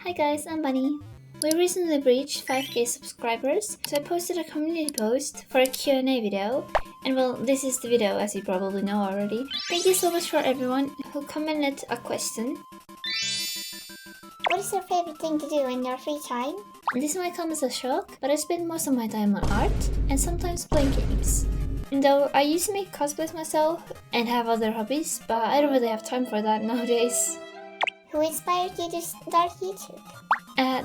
Hi guys, I'm Bunny. We recently reached 5k subscribers, so I posted a community post for a Q&A video, and well, this is the video as you probably know already. Thank you so much for everyone who commented a question. What is your favorite thing to do in your free time? This might come as a shock, but I spend most of my time on art and sometimes playing games. Though I used to make cosplays myself and have other hobbies, but I don't really have time for that nowadays. Who inspired you to start YouTube?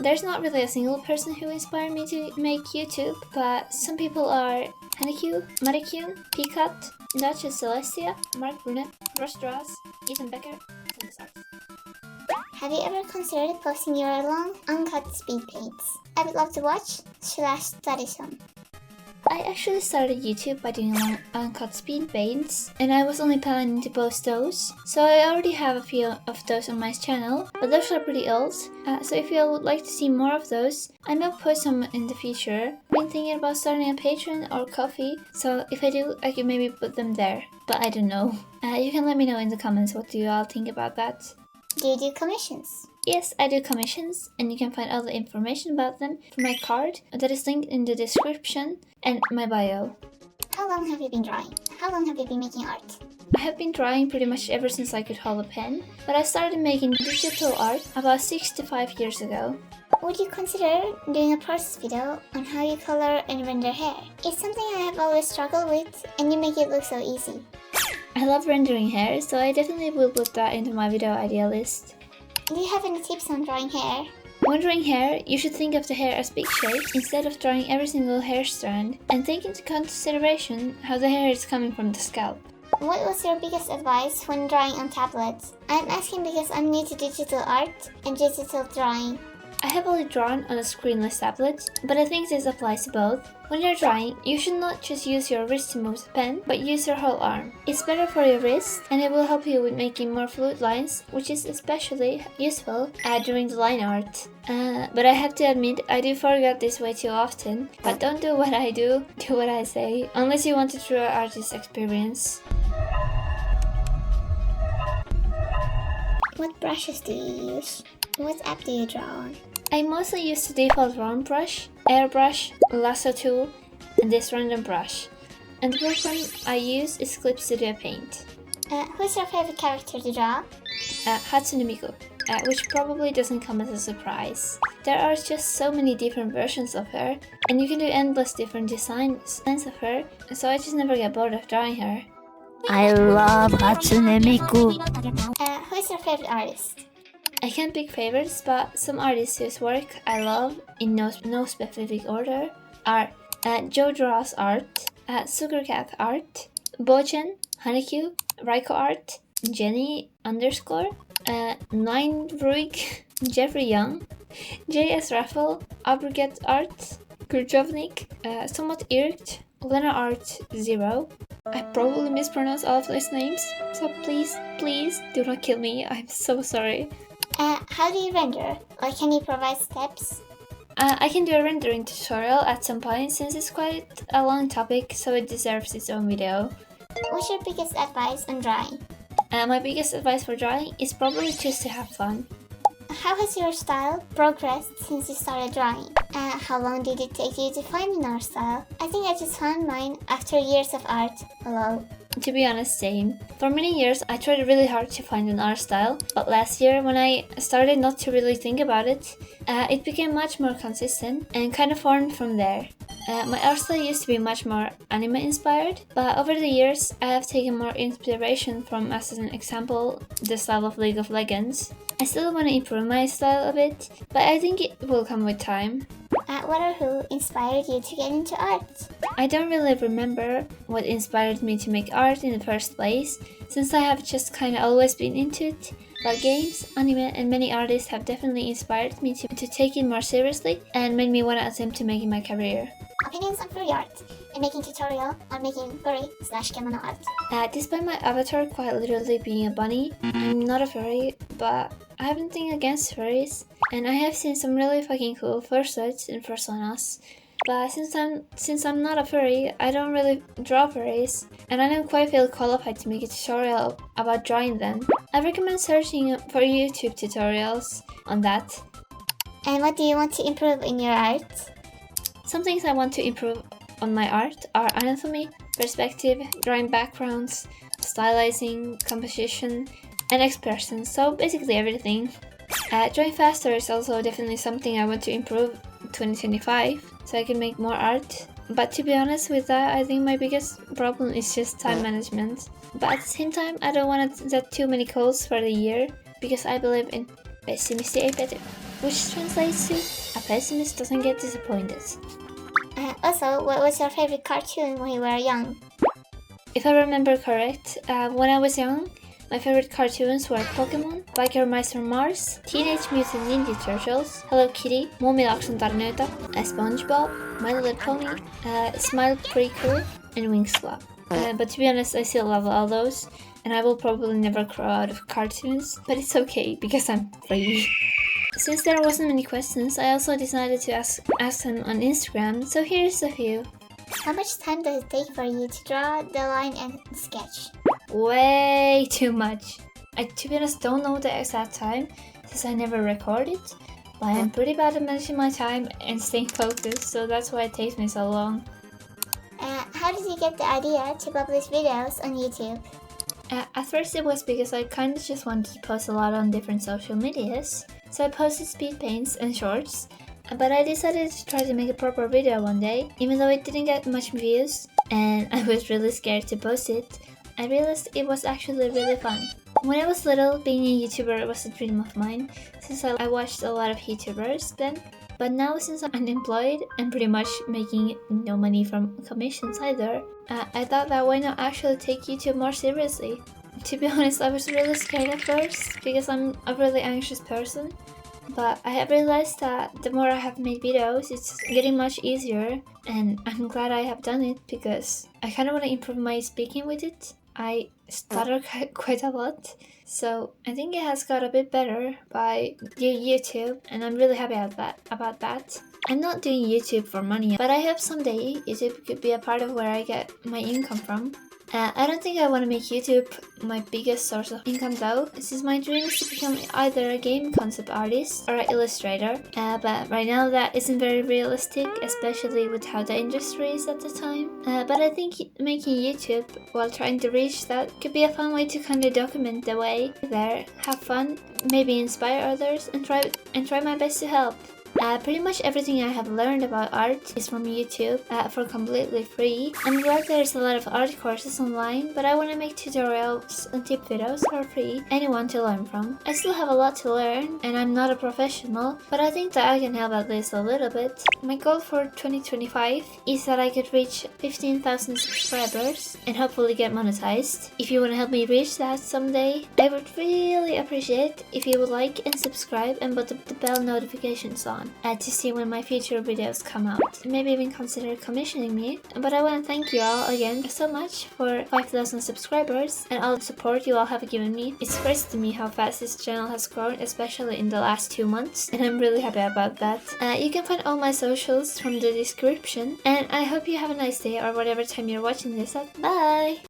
There's not really a single person who inspired me to make YouTube, but some people are Hanekyu, Marikyu, Picat, Duchess Celestia, Mark Brunet, Ross Draws, Ethan Becker, and the Arts. Have you ever considered posting your long, uncut speed paints? I would love to watch /study some. I actually started YouTube by doing long uncut speed paints, and I was only planning to post those, so I already have a few of those on my channel, but those are pretty old, so if you would like to see more of those, I might post some in the future. I've been thinking about starting a Patreon or Ko-fi, so if I do, I can maybe put them there, but I don't know. You can let me know in the comments what do you all think about that. Do you do commissions? Yes, I do commissions, and you can find all the information about them from my card that is linked in the description and my bio. How long have you been drawing? How long have you been making art? I have been drawing pretty much ever since I could hold a pen, but I started making digital art about 6 to 5 years ago. Would you consider doing a process video on how you color and render hair? It's something I have always struggled with, and you make it look so easy. I love rendering hair, so I definitely will put that into my video idea list. Do you have any tips on drawing hair? When drawing hair, you should think of the hair as big shapes instead of drawing every single hair strand, and take into consideration how the hair is coming from the scalp. What was your biggest advice when drawing on tablets? I'm asking because I'm new to digital art and digital drawing. I have only drawn on a screenless tablet, but I think this applies to both. When you're drawing, you should not just use your wrist to move the pen, but use your whole arm. It's better for your wrist, and it will help you with making more fluid lines, which is especially useful during the line art. But I have to admit, I do forget this way too often. But don't do what I do what I say, unless you want a true artist experience. What brushes do you use? What app do you draw on? I mostly use the default round brush, airbrush, lasso tool, and this random brush. And the program I use is Clip Studio Paint. Who's your favorite character to draw? Hatsune Miku, which probably doesn't come as a surprise. There are just so many different versions of her, and you can do endless different designs of her, so I just never get bored of drawing her. I love Hatsune Miku. Who's your favorite artist? I can't pick favorites, but some artists whose work I love, in no specific order, are Joe Draws Art, Sugarcat Art, Bojan, Hanekyu, Raiko Art, Jenny _ Nineruig, Jeffrey Young, JS Raffle, Abriget Art, Kurjovnik, Somewhat Irked, Lena Art 0. I probably mispronounced all of those names, so please do not kill me, I'm so sorry. How do you render? Or can you provide steps? I can do a rendering tutorial at some point since it's quite a long topic, so it deserves its own video. What's your biggest advice on drawing? My biggest advice for drawing is probably just to have fun. How has your style progressed since you started drawing? How long did it take you to find an art style? I think I just found mine after years of art. Hello. To be honest, same. For many years, I tried really hard to find an art style, but last year, when I started not to really think about it, it became much more consistent and kind of formed from there. My art style used to be much more anime inspired, but over the years, I have taken more inspiration from, as an example, the style of League of Legends. I still want to improve my style a bit, but I think it will come with time. What or who inspired you to get into art? I don't really remember what inspired me to make art in the first place, since I have just kinda always been into it, but games, anime, and many artists have definitely inspired me to take it more seriously and made me want to attempt to make it my career. Opinions on furry art and making tutorial on making furry/kemono art. Despite my avatar quite literally being a bunny, I'm not a furry, but I have nothing against furries, and I have seen some really fucking cool fursuits and fursonas. But since I'm not a furry, I don't really draw furries, and I don't quite feel qualified to make a tutorial about drawing them. I recommend searching for YouTube tutorials on that. And what do you want to improve in your art? Some things I want to improve on my art are anatomy, perspective, drawing backgrounds, stylizing, composition, and expression, so basically everything. Drawing faster is also definitely something I want to improve in 2025, so I can make more art. But to be honest with that, I think my biggest problem is just time management. But at the same time, I don't want to set too many goals for the year, because I believe in pessimistic, which translates to a pessimist doesn't get disappointed. Also, what was your favorite cartoon when you were young? If I remember correct, when I was young, my favorite cartoons were Pokemon, Bikermeister Mars, Teenage Mutant Ninja Turtles, Hello Kitty, Mommy Action Tarnöta, SpongeBob, My Little Pony, Smile Preaker, and Wingslap. But to be honest, I still love all those, and I will probably never grow out of cartoons, but it's okay because I'm free. Since there wasn't many questions, I also decided to ask them on Instagram, so here's a few. How much time does it take for you to draw the line and sketch? Way too much. I, to be honest, don't know the exact time since I never record it, but I'm pretty bad at managing my time and staying focused, so that's why it takes me so long. How did you get the idea to publish videos on YouTube? At first it was because I kind of just wanted to post a lot on different social medias, so I posted speed paints and shorts, but I decided to try to make a proper video one day, even though it didn't get much views, and I was really scared to post it. I realized it was actually really fun. When I was little, being a YouTuber was a dream of mine, since I watched a lot of YouTubers then. But now, since I'm unemployed and pretty much making no money from commissions either, I thought that why not actually take YouTube more seriously. To be honest, I was really scared at first because I'm a really anxious person. But I have realized that the more I have made videos, it's getting much easier, and I'm glad I have done it because I kind of want to improve my speaking with it. I stutter quite a lot, so I think it has got a bit better by doing YouTube, and I'm really happy about that. I'm not doing YouTube for money, but I hope someday YouTube could be a part of where I get my income from. I don't think I want to make YouTube my biggest source of income though, since my dream is to become either a game concept artist or an illustrator, but right now that isn't very realistic, especially with how the industry is at the time. But I think making YouTube while trying to reach that could be a fun way to kind of document the way there, have fun, maybe inspire others, and try my best to help. Pretty much everything I have learned about art is from YouTube for completely free. I'm glad there's a lot of art courses online, but I want to make tutorials and tip videos for free, anyone to learn from. I still have a lot to learn, and I'm not a professional, but I think that I can help at least a little bit. My goal for 2025 is that I could reach 15,000 subscribers and hopefully get monetized. If you want to help me reach that someday, I would really appreciate if you would like and subscribe and put the bell notifications on. To see when my future videos come out. Maybe even consider commissioning me. But I want to thank you all again so much for 5,000 subscribers and all the support you all have given me. It's crazy to me how fast this channel has grown, especially in the last 2 months, and I'm really happy about that. You can find all my socials from the description, and I hope you have a nice day or whatever time you're watching this at. Bye!